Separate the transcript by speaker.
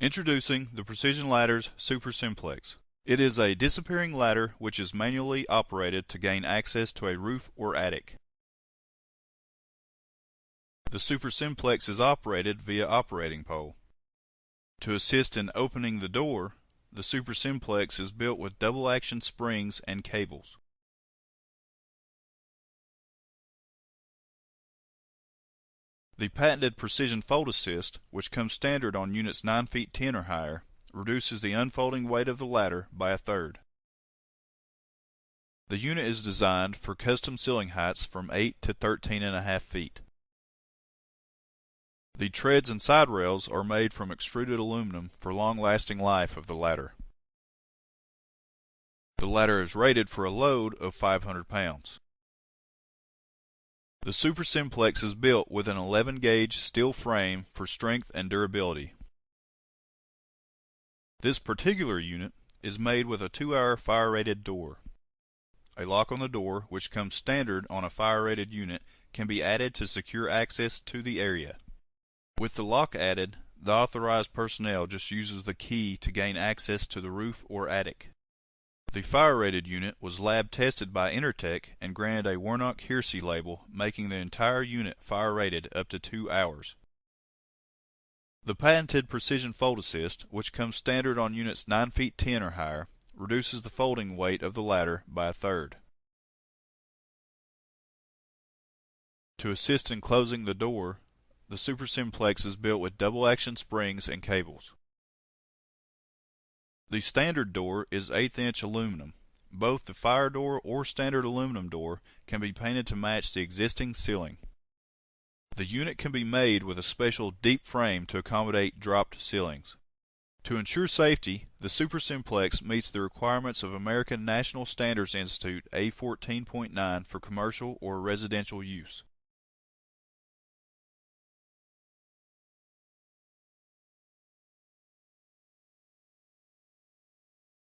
Speaker 1: Introducing the Precision Ladder's Super Simplex. It is a disappearing ladder which is manually operated to gain access to a roof or attic. The Super Simplex is operated via operating pole. To assist in opening the door, the Super Simplex is built with double action springs and cables. The patented Precision Fold Assist, which comes standard on units 9 feet 10 or higher, reduces the unfolding weight of the ladder by a third. The unit is designed for custom ceiling heights from 8 to 13.5 feet. The treads and side rails are made from extruded aluminum for long-lasting life of the ladder. The ladder is rated for a load of 500 pounds. The Super Simplex is built with an 11-gauge steel frame for strength and durability. This particular unit is made with a 2-hour fire-rated door. A lock on the door, which comes standard on a fire-rated unit, can be added to secure access to the area. With the lock added, the authorized personnel just uses the key to gain access to the roof or attic. The fire-rated unit was lab tested by Intertech and granted a Warnock-Hersey label, making the entire unit fire-rated up to 2 hours. The patented Precision Fold Assist, which comes standard on units 9 feet 10 or higher, reduces the folding weight of the ladder by a third. To assist in closing the door, the Super Simplex is built with double action springs and cables. The standard door is 1/8-inch aluminum. Both the fire door or standard aluminum door can be painted to match the existing ceiling. The unit can be made with a special deep frame to accommodate dropped ceilings. To ensure safety, the Super Simplex meets the requirements of American National Standards Institute A14.9 for commercial or residential use.